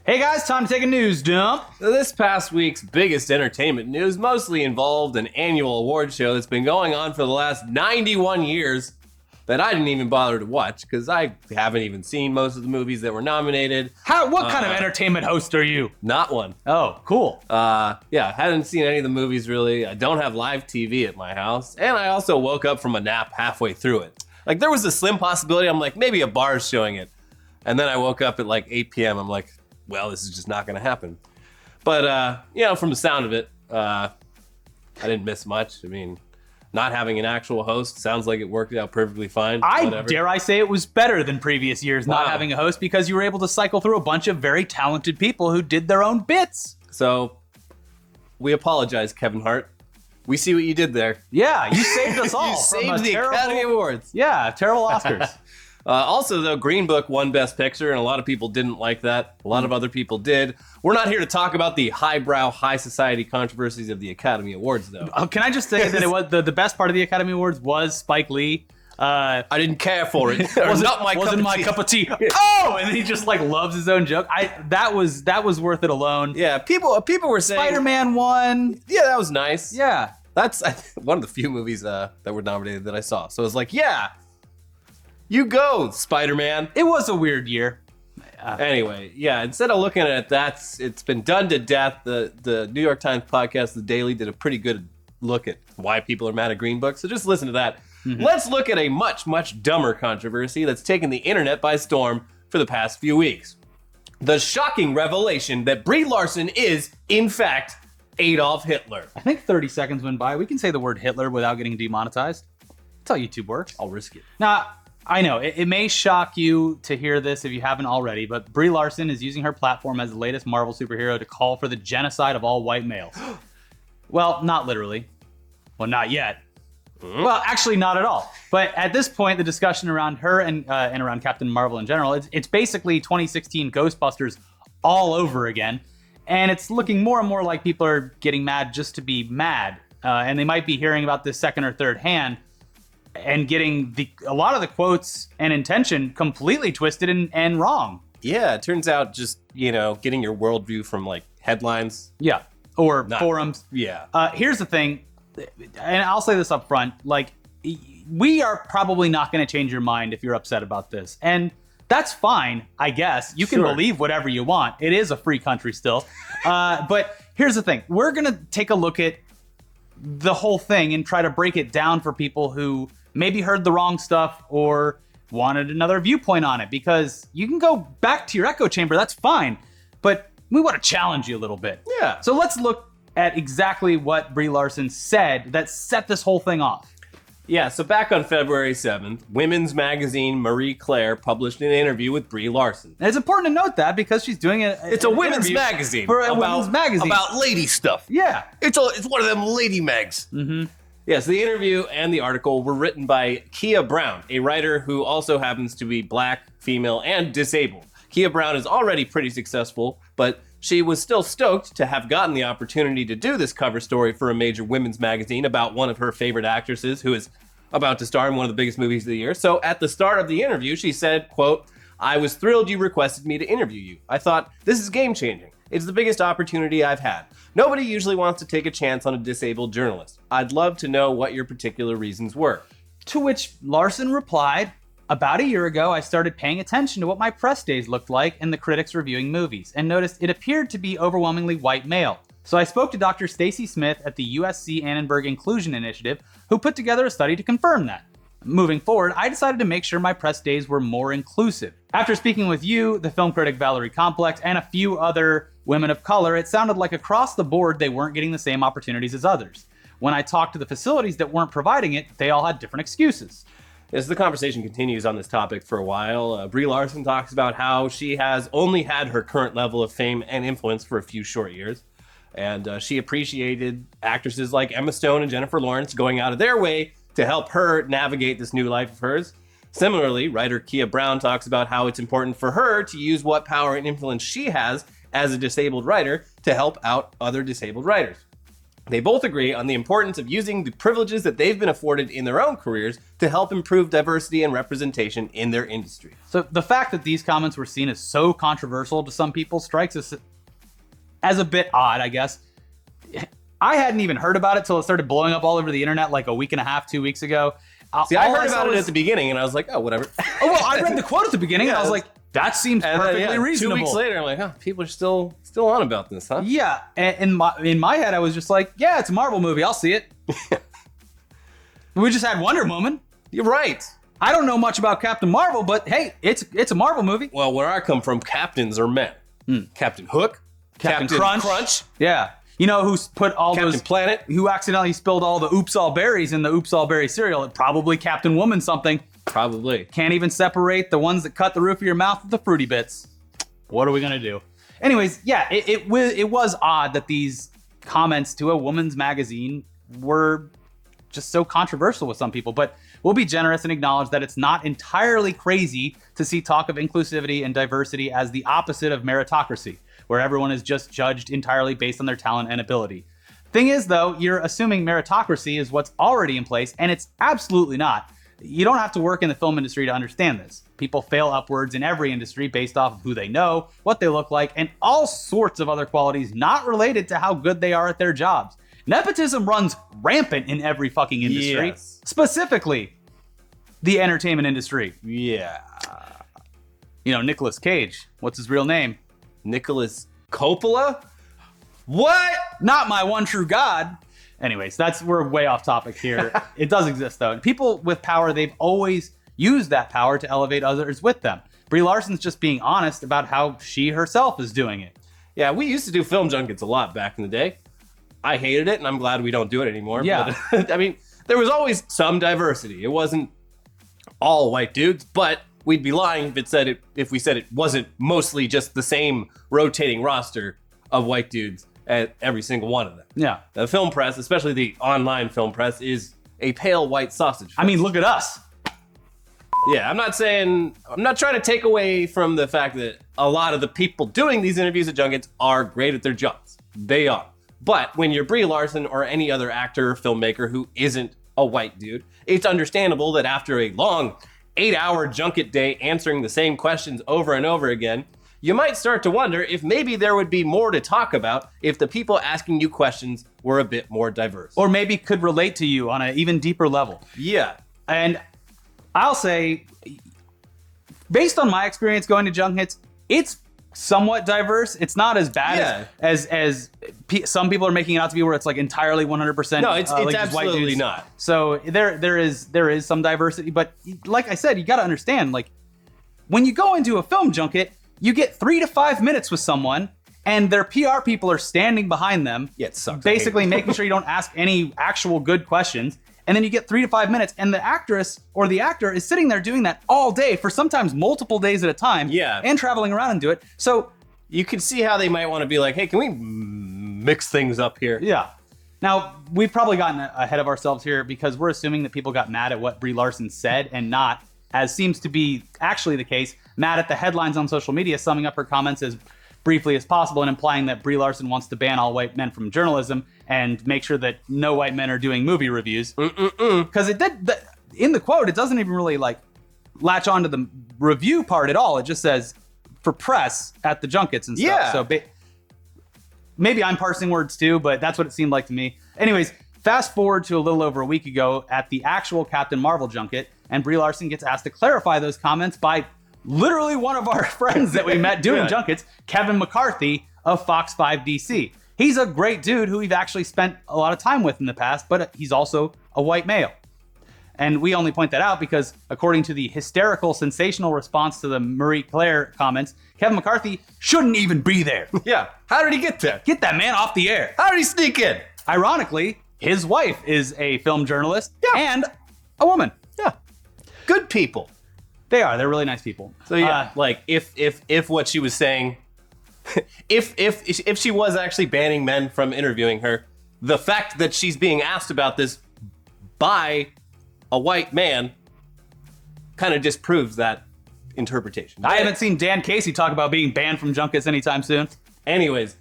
Hey guys, time to take a news dump. This past week's biggest entertainment news mostly involved an annual award show that's been going on for the last 91 years that I didn't even bother to watch because I haven't even seen most of the movies that were nominated. What kind of entertainment host are you? Not one. Oh, cool. Yeah, hadn't seen any of the movies really. I don't have live TV at my house. And I also woke up from a nap halfway through it. Like there was a slim possibility, I'm like, maybe a bar's showing it. And then I woke up at like 8 p.m. I'm like, well, this is just not going to happen. But, from the sound of it, I didn't miss much. I mean, not having an actual host sounds like it worked out perfectly fine. Dare I say it was better than previous years not having a host because you were able to cycle through a bunch of very talented people who did their own bits. So, we apologize, Kevin Hart. We see what you did there. Yeah, you saved us all. You saved the Academy Awards. Yeah, terrible Oscars. Also, though, Green Book won Best Picture, and a lot of people didn't like that. A lot of other people did. We're not here to talk about the highbrow, high society controversies of the Academy Awards, though. Can I just say that it was the best part of the Academy Awards was Spike Lee. I didn't care for it. Wasn't my cup of tea. Oh, and then he just like loves his own joke. That was worth it alone. Yeah, people were saying Spider-Man won. Yeah, that was nice. Yeah, that's one of the few movies that were nominated that I saw. So it was like, yeah. You go, Spider-Man. It was a weird year. Anyway, yeah, instead of looking at it, it's been done to death. The New York Times podcast, The Daily, did a pretty good look at why people are mad at Green Book. So just listen to that. Mm-hmm. Let's look at a much, much dumber controversy that's taken the internet by storm for the past few weeks. The shocking revelation that Brie Larson is, in fact, Adolf Hitler. I think 30 seconds went by. We can say the word Hitler without getting demonetized. That's how YouTube works. I'll risk it. Now, I know, it may shock you to hear this if you haven't already, but Brie Larson is using her platform as the latest Marvel superhero to call for the genocide of all white males. Well, not literally. Well, not yet. Mm-hmm. Well, actually, not at all. But at this point, the discussion around her and around Captain Marvel in general, it's basically 2016 Ghostbusters all over again. And it's looking more and more like people are getting mad just to be mad. And they might be hearing about this second or third hand and getting a lot of the quotes and intention completely twisted and wrong. Yeah, it turns out just, getting your worldview from like headlines. Yeah, or forums. Yeah. Here's the thing, and I'll say this up front, like, we are probably not going to change your mind if you're upset about this. And that's fine, I guess. You can believe whatever you want. It is a free country still. But here's the thing. We're going to take a look at the whole thing and try to break it down for people who maybe heard the wrong stuff or wanted another viewpoint on it, because you can go back to your echo chamber, that's fine, but we want to challenge you a little bit. Yeah. So let's look at exactly what Brie Larson said that set this whole thing off. Yeah, so back on February 7th, women's magazine Marie Clare published an interview with Brie Larson. And it's important to note that because she's doing it. It's a women's magazine. For a women's magazine. About lady stuff. Yeah. It's one of them lady mags. Mm-hmm. Yes, the interview and the article were written by Kia Brown, a writer who also happens to be black, female, and disabled. Kia Brown is already pretty successful, but she was still stoked to have gotten the opportunity to do this cover story for a major women's magazine about one of her favorite actresses who is about to star in one of the biggest movies of the year. So at the start of the interview, she said, quote, "I was thrilled you requested me to interview you. I thought, this is game-changing. It's the biggest opportunity I've had. Nobody usually wants to take a chance on a disabled journalist. I'd love to know what your particular reasons were." To which Larson replied, "About a year ago, I started paying attention to what my press days looked like and the critics reviewing movies, and noticed it appeared to be overwhelmingly white male. So I spoke to Dr. Stacy Smith at the USC Annenberg Inclusion Initiative, who put together a study to confirm that. Moving forward, I decided to make sure my press days were more inclusive. After speaking with you, the film critic Valerie Complex, and a few other women of color, it sounded like across the board they weren't getting the same opportunities as others. When I talked to the facilities that weren't providing it, they all had different excuses." As the conversation continues on this topic for a while, Brie Larson talks about how she has only had her current level of fame and influence for a few short years. And she appreciated actresses like Emma Stone and Jennifer Lawrence going out of their way to help her navigate this new life of hers. Similarly, writer Kia Brown talks about how it's important for her to use what power and influence she has as a disabled writer to help out other disabled writers. They both agree on the importance of using the privileges that they've been afforded in their own careers to help improve diversity and representation in their industry. So the fact that these comments were seen as so controversial to some people strikes us as a bit odd, I guess. I hadn't even heard about it till it started blowing up all over the internet like a week and a half, 2 weeks ago. See, I heard about it at the beginning, and I was like, oh, whatever. Oh, well, I read the quote at the beginning, and I was like, that seems perfectly reasonable. 2 weeks later, I'm like, oh, people are still on about this, huh? Yeah, and in my head, I was just like, yeah, it's a Marvel movie. I'll see it. We just had Wonder Woman. You're right. I don't know much about Captain Marvel, but hey, it's a Marvel movie. Well, where I come from, captains are men. Captain Hook. Captain Crunch. Yeah. You know who's put all Captain those... Planet. Who accidentally spilled all the Oops All Berries in the Oops All Berry cereal? Probably Captain Woman something. Probably. Can't even separate the ones that cut the roof of your mouth with the fruity bits. What are we gonna do? Anyways, yeah, it was odd that these comments to a woman's magazine were just so controversial with some people, but we'll be generous and acknowledge that it's not entirely crazy to see talk of inclusivity and diversity as the opposite of meritocracy, where everyone is just judged entirely based on their talent and ability. Thing is, though, you're assuming meritocracy is what's already in place, and it's absolutely not. You don't have to work in the film industry to understand this. People fail upwards in every industry based off of who they know, what they look like, and all sorts of other qualities not related to how good they are at their jobs. Nepotism runs rampant in every fucking industry, specifically the entertainment industry. Yeah. You know, Nicolas Cage, what's his real name? Nicholas Coppola? What? Not my one true God. Anyways, we're way off topic here. It does exist though. And people with power, they've always used that power to elevate others with them. Brie Larson's just being honest about how she herself is doing it. Yeah, we used to do film junkets a lot back in the day. I hated it, and I'm glad we don't do it anymore. Yeah. But, I mean, there was always some diversity. It wasn't all white dudes, but we'd be lying if we said it wasn't mostly just the same rotating roster of white dudes at every single one of them. Yeah. The film press, especially the online film press, is a pale white sausage fest. I mean, look at us. Yeah, I'm not trying to take away from the fact that a lot of the people doing these interviews at junkets are great at their jobs. They are. But when you're Brie Larson or any other actor or filmmaker who isn't a white dude, it's understandable that after a long 8-hour junket day answering the same questions over and over again, you might start to wonder if maybe there would be more to talk about if the people asking you questions were a bit more diverse. Or maybe could relate to you on an even deeper level. Yeah. And I'll say, based on my experience going to junkets, it's somewhat diverse. It's not as bad as some people are making it out to be, where it's like entirely 100%. No, it's like absolutely white dudes. not. So there is some diversity, but like I said, you got to understand, like when you go into a film junket, you get 3 to 5 minutes with someone, and their PR people are standing behind them, Yeah, it sucks. basically making sure you don't ask any actual good questions. And then you get 3 to 5 minutes, and the actress or the actor is sitting there doing that all day for sometimes multiple days at a time. Yeah. And traveling around and do it. So You can see how they might want to be like, hey, can we mix things up here? yeah. Now, we've probably gotten ahead of ourselves here because we're assuming that people got mad at what Brie Larson said and not, as seems to be actually the case, mad at the headlines on social media, summing up her comments as briefly as possible and implying that Brie Larson wants to ban all white men from journalism and make sure that no white men are doing movie reviews. Because it did, in the quote, it doesn't even really like latch onto the review part at all. It just says for press at the junkets and stuff. Yeah. So maybe I'm parsing words too, but that's what it seemed like to me. Anyways, fast forward to a little over a week ago at the actual Captain Marvel junket, and Brie Larson gets asked to clarify those comments by literally one of our friends that we met doing junkets, Kevin McCarthy of Fox 5 DC. He's a great dude who we've actually spent a lot of time with in the past, but he's also a white male. And we only point that out because, according to the hysterical, sensational response to the Clare comments, Kevin McCarthy shouldn't even be there. Yeah. How did he get there? Get that man off the air. How did he sneak in? Ironically, his wife is a film journalist and a woman. Yeah. Good people. They are. They're really nice people. So yeah, like if what she was saying, if she was actually banning men from interviewing her, the fact that she's being asked about this by a white man kind of disproves that interpretation. I haven't seen Dan Casey talk about being banned from junkets anytime soon. Anyways,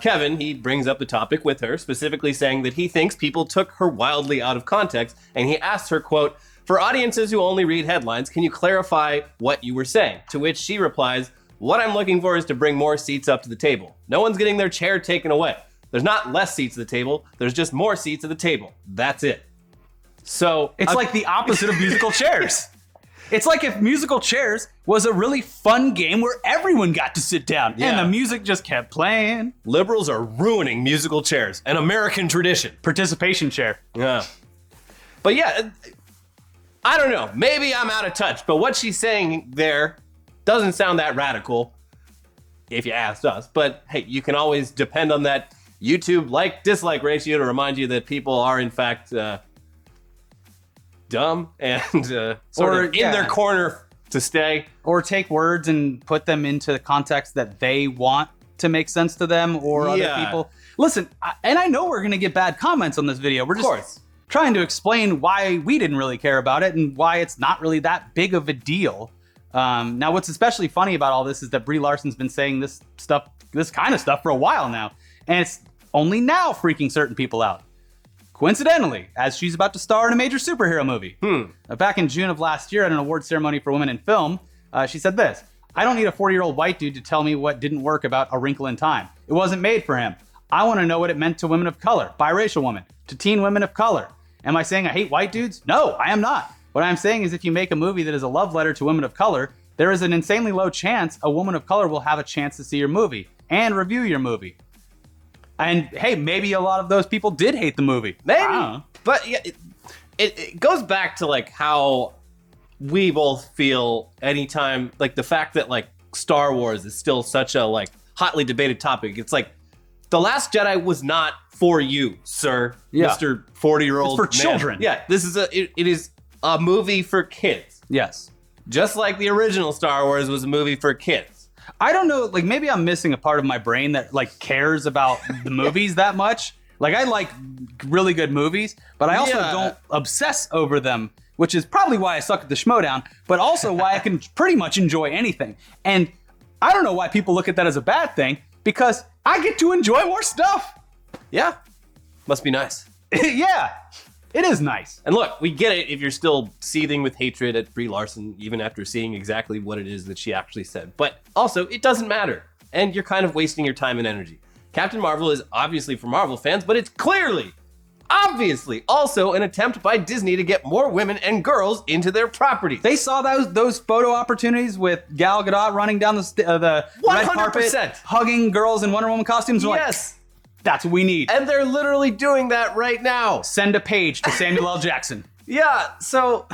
Kevin, he brings up the topic with her, specifically saying that he thinks people took her wildly out of context, and he asks her, quote, "For audiences who only read headlines, can you clarify what you were saying?" To which she replies, "What I'm looking for is to bring more seats up to the table. No one's getting their chair taken away. There's not less seats at the table, there's just more seats at the table. That's it." So it's like the opposite of musical chairs. It's like if musical chairs was a really fun game where everyone got to sit down and the music just kept playing. Liberals are ruining musical chairs, an American tradition. Participation chair. Yeah. But yeah, I don't know. Maybe I'm out of touch, but what she's saying there doesn't sound that radical, if you asked us. But hey, you can always depend on that YouTube like-dislike ratio to remind you that people are, in fact, dumb and sort of in their corner to stay. Or take words and put them into the context that they want to make sense to them or other people. Listen, and I know we're going to get bad comments on this video. We're just trying to explain why we didn't really care about it and why it's not really that big of a deal. Now, what's especially funny about all this is that Brie Larson's been saying this kind of stuff for a while now, and it's only now freaking certain people out. Coincidentally, as she's about to star in a major superhero movie. Back in June of last year at an award ceremony for women in film, she said this: "I don't need a 40-year-old white dude to tell me what didn't work about A Wrinkle in Time. It wasn't made for him. I want to know what it meant to women of color, biracial women, to teen women of color. Am I saying I hate white dudes? No, I am not. What I'm saying is if you make a movie that is a love letter to women of color, there is an insanely low chance a woman of color will have a chance to see your movie and review your movie." And hey, maybe a lot of those people did hate the movie. Maybe. But yeah, it goes back to like how we both feel anytime, like the fact that like Star Wars is still such a like hotly debated topic. It's like The Last Jedi was not for you, sir, Mr. 40-year-old It's for children. Yeah, this is it is a movie for kids. Yes. Just like the original Star Wars was a movie for kids. I don't know, like maybe I'm missing a part of my brain that like cares about the movies that much. Like I like really good movies, but I also don't obsess over them, which is probably why I suck at the Schmodown, but also why I can pretty much enjoy anything. And I don't know why people look at that as a bad thing, because I get to enjoy more stuff. Yeah. Must be nice. Yeah. It is nice. And look, we get it if you're still seething with hatred at Brie Larson, even after seeing exactly what it is that she actually said. But also, it doesn't matter. And you're kind of wasting your time and energy. Captain Marvel is obviously for Marvel fans, but it's clearly, obviously, also an attempt by Disney to get more women and girls into their properties. They saw those photo opportunities with Gal Gadot running down the red carpet, hugging girls in Wonder Woman costumes. Yes. That's what we need. And they're literally doing that right now. Send a page to Samuel L. Jackson. Yeah, so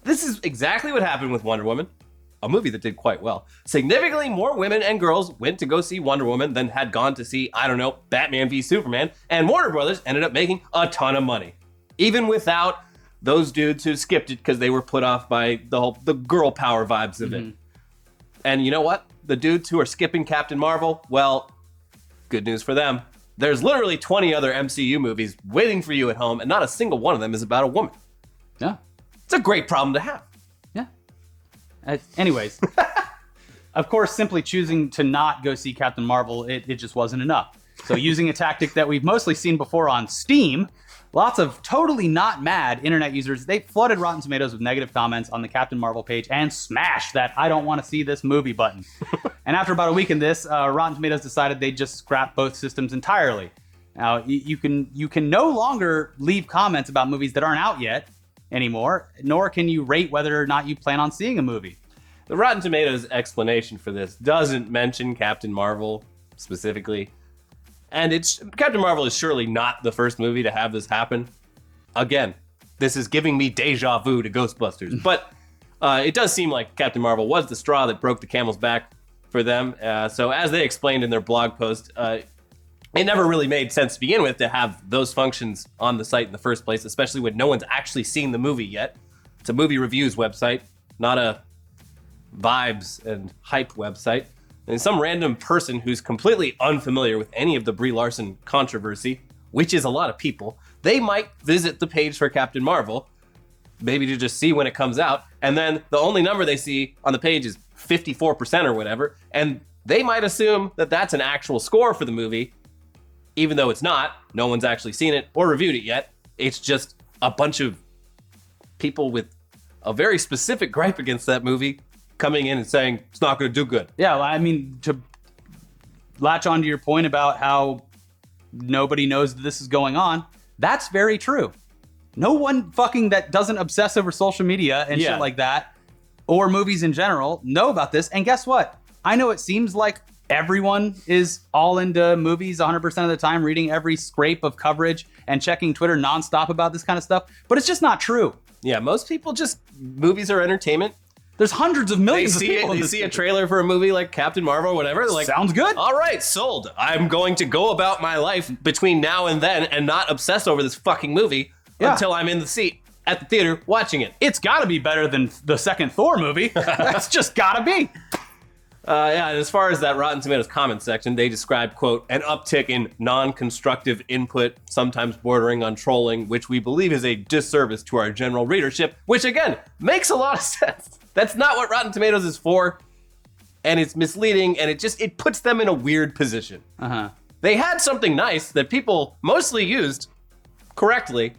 this is exactly what happened with Wonder Woman, a movie that did quite well. Significantly more women and girls went to go see Wonder Woman than had gone to see, I don't know, Batman v Superman, and Warner Brothers ended up making a ton of money. Even without those dudes who skipped it because they were put off by the girl power vibes of it. And you know what? The dudes who are skipping Captain Marvel, well, good news for them. There's literally 20 other MCU movies waiting for you at home, and not a single one of them is about a woman. Yeah. It's a great problem to have. Yeah. Anyways, of course, simply choosing to not go see Captain Marvel, it just wasn't enough. So using a tactic that we've mostly seen before on Steam, lots of totally not mad internet users, they flooded Rotten Tomatoes with negative comments on the Captain Marvel page and smashed that "I don't want to see this movie" button. And after about a week in this, Rotten Tomatoes decided they'd just scrap both systems entirely. Now, you can no longer leave comments about movies that aren't out yet anymore, nor can you rate whether or not you plan on seeing a movie. The Rotten Tomatoes explanation for this doesn't mention Captain Marvel specifically. And Captain Marvel is surely not the first movie to have this happen. Again, this is giving me deja vu to Ghostbusters. But it does seem like Captain Marvel was the straw that broke the camel's back for them. So as they explained in their blog post, it never really made sense to begin with to have those functions on the site in the first place, especially when no one's actually seen the movie yet. It's a movie reviews website, not a vibes and hype website. And some random person who's completely unfamiliar with any of the Brie Larson controversy, which is a lot of people, they might visit the page for Captain Marvel, maybe to just see when it comes out, and then the only number they see on the page is 54% or whatever, and they might assume that that's an actual score for the movie, even though it's not. No one's actually seen it or reviewed it yet. It's just a bunch of people with a very specific gripe against that movie coming in and saying it's not going to do good. Yeah, well, I mean, to latch onto your point about how nobody knows that this is going on, that's very true. No one fucking that doesn't obsess over social media and shit like that, or movies in general, know about this. And guess what? I know it seems like everyone is all into movies 100% of the time, reading every scrape of coverage and checking Twitter nonstop about this kind of stuff, but it's just not true. Yeah, most people movies are entertainment. There's hundreds of millions of people. They see a trailer for a movie like Captain Marvel or whatever. They're like, sounds good. All right, sold. I'm going to go about my life between now and then and not obsess over this fucking movie until I'm in the seat at the theater watching it. It's got to be better than the second Thor movie. That's just got to be. And as far as that Rotten Tomatoes comment section, they describe, quote, an uptick in non-constructive input, sometimes bordering on trolling, which we believe is a disservice to our general readership, which, again, makes a lot of sense. That's not what Rotten Tomatoes is for, and it's misleading, and it puts them in a weird position. They had something nice that people mostly used correctly,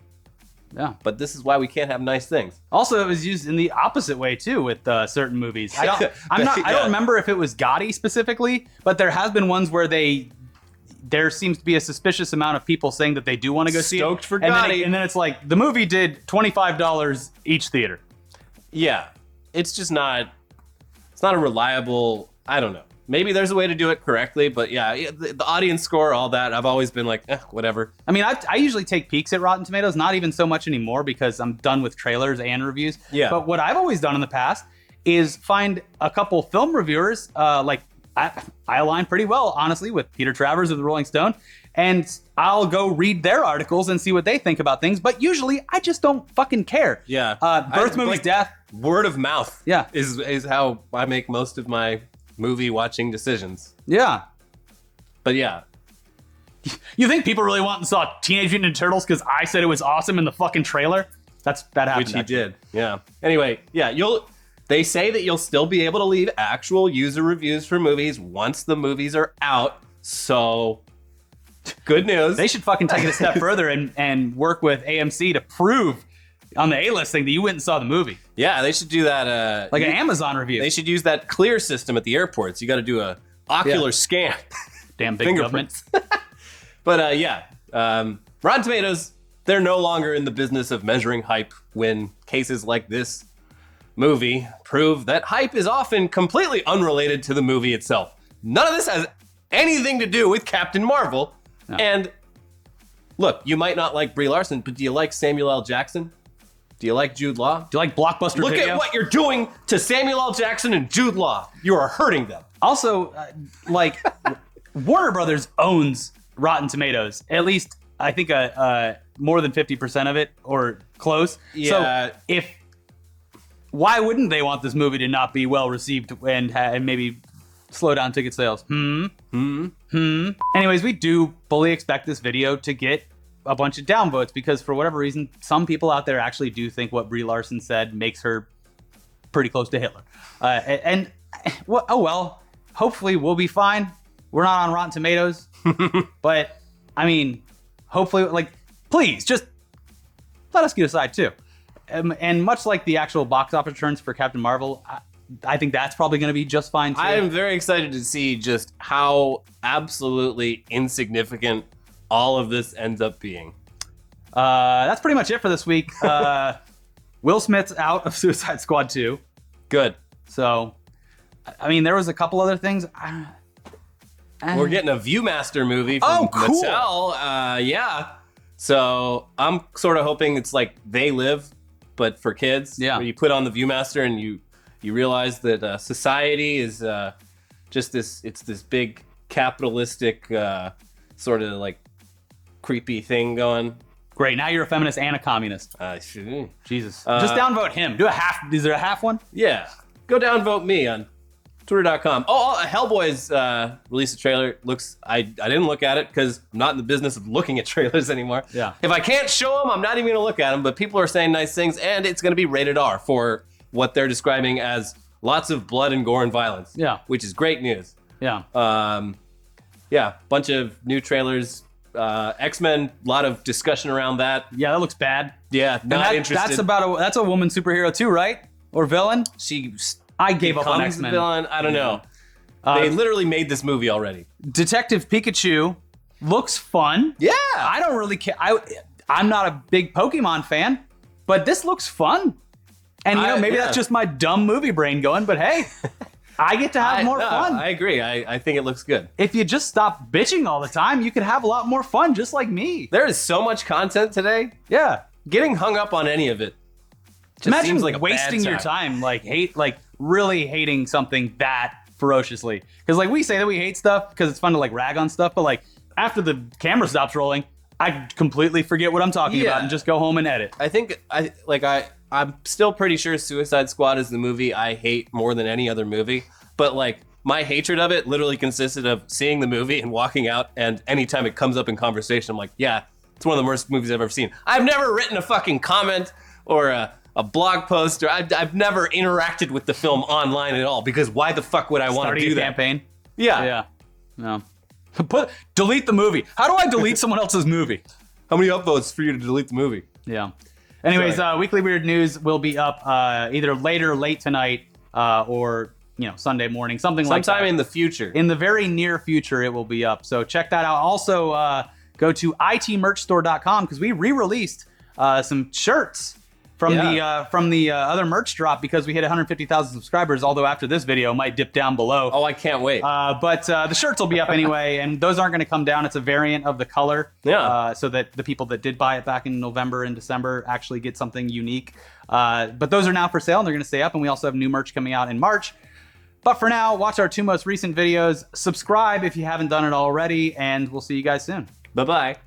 but this is why we can't have nice things. Also, it was used in the opposite way too with certain movies. I don't remember if it was Gotti specifically, but there has been ones where there seems to be a suspicious amount of people saying that they do want to go see it. Stoked for Gotti. And then it's like the movie did $25 each theater. Yeah, it's just not. It's not a reliable. I don't know. Maybe there's a way to do it correctly, but yeah, the audience score, all that, I've always been like, whatever. I mean, I usually take peeks at Rotten Tomatoes, not even so much anymore because I'm done with trailers and reviews. Yeah. But what I've always done in the past is find a couple film reviewers, I align pretty well, honestly, with Peter Travers of the Rolling Stone, and I'll go read their articles and see what they think about things, but usually I just don't fucking care. Yeah. Birth, movies, death. Word of mouth Yeah. is how I make most of my movie watching decisions. Yeah. But yeah. You think people really went and saw Teenage Mutant Ninja Turtles because I said it was awesome in the fucking trailer? That happened. Which he did. Yeah. Anyway, yeah, they say that you'll still be able to leave actual user reviews for movies once the movies are out. So good news. They should fucking take it a step further and work with AMC to prove on the A-list thing that you went and saw the movie. Yeah, they should do that. Like an Amazon review. They should use that Clear system at the airports. You got to do a ocular scan. Damn big government. But Rotten Tomatoes, they're no longer in the business of measuring hype when cases like this movie prove that hype is often completely unrelated to the movie itself. None of this has anything to do with Captain Marvel. No. And look, you might not like Brie Larson, but do you like Samuel L. Jackson? Do you like Jude Law? Do you like Blockbuster Look Video? at what you're doing to Samuel L. Jackson and Jude Law. You are hurting them. Also, Warner Brothers owns Rotten Tomatoes. At least, I think more than 50% of it, or close. Yeah. So, why wouldn't they want this movie to not be well received and maybe slow down ticket sales? Anyways, we do fully expect this video to get a bunch of downvotes because for whatever reason, some people out there actually do think what Brie Larson said makes her pretty close to Hitler. Hopefully we'll be fine. We're not on Rotten Tomatoes, but I mean, hopefully, please just let us get aside too. And much like the actual box office returns for Captain Marvel, I think that's probably going to be just fine too. I am very excited to see just how absolutely insignificant all of this ends up being. That's pretty much it for this week. Will Smith's out of Suicide Squad 2. Good. So, I mean, there was a couple other things. We're getting a Viewmaster movie from cool. Mattel. Yeah. So I'm sort of hoping it's like They Live, but for kids. Yeah. Where you put on the Viewmaster and you realize that society is just this big capitalistic sort of like creepy thing going. Great. Now you're a feminist and a communist. Jesus. Just downvote him. Do a half. Is there a half one? Yeah. Go downvote me on Twitter.com. Hellboy's released a trailer. I didn't look at it because I'm not in the business of looking at trailers anymore. Yeah. If I can't show them, I'm not even going to look at them, but people are saying nice things, and it's going to be rated R for what they're describing as lots of blood and gore and violence. Yeah. Which is great news. Yeah. Yeah, bunch of new trailers. X-Men, a lot of discussion around that. Yeah, that looks bad. Yeah, not interested. That's a woman superhero too, right? Or villain? I gave up on becomes the X-Men. villain. I don't know. They literally made this movie already. Detective Pikachu looks fun. Yeah. I don't really care. I'm not a big Pokemon fan, but this looks fun. And maybe that's just my dumb movie brain going, but hey, I get to have more fun. I agree. I think it looks good. If you just stop bitching all the time, you could have a lot more fun, just like me. There is so much content today. Yeah. Getting hung up on any of it just Imagine seems like a wasting bad your time, really hating something that ferociously. Because we say that we hate stuff because it's fun to rag on stuff, but after the camera stops rolling, I completely forget what I'm talking about and just go home and edit. I think I'm still pretty sure Suicide Squad is the movie I hate more than any other movie. But my hatred of it literally consisted of seeing the movie and walking out, and anytime it comes up in conversation, I'm like, yeah, it's one of the worst movies I've ever seen. I've never written a fucking comment or a blog post, or I've never interacted with the film online at all, because why the fuck would I want to do that? Campaign? Yeah. Yeah. No. Delete the movie. How do I delete someone else's movie? How many upvotes for you to delete the movie? Yeah. Anyways, Weekly Weird News will be up either late tonight, or Sunday morning, something like that. Sometime in the future. In the very near future, it will be up. So check that out. Also, go to itmerchstore.com because we re-released some shirts from the other merch drop because we hit 150,000 subscribers. Although after this video, might dip down below. Oh, I can't wait. But the shirts will be up anyway, and those aren't going to come down. It's a variant of the color, so that the people that did buy it back in November and December actually get something unique. But those are now for sale, and they're going to stay up. And we also have new merch coming out in March. But for now, watch our 2 most recent videos. Subscribe if you haven't done it already, and we'll see you guys soon. Bye-bye.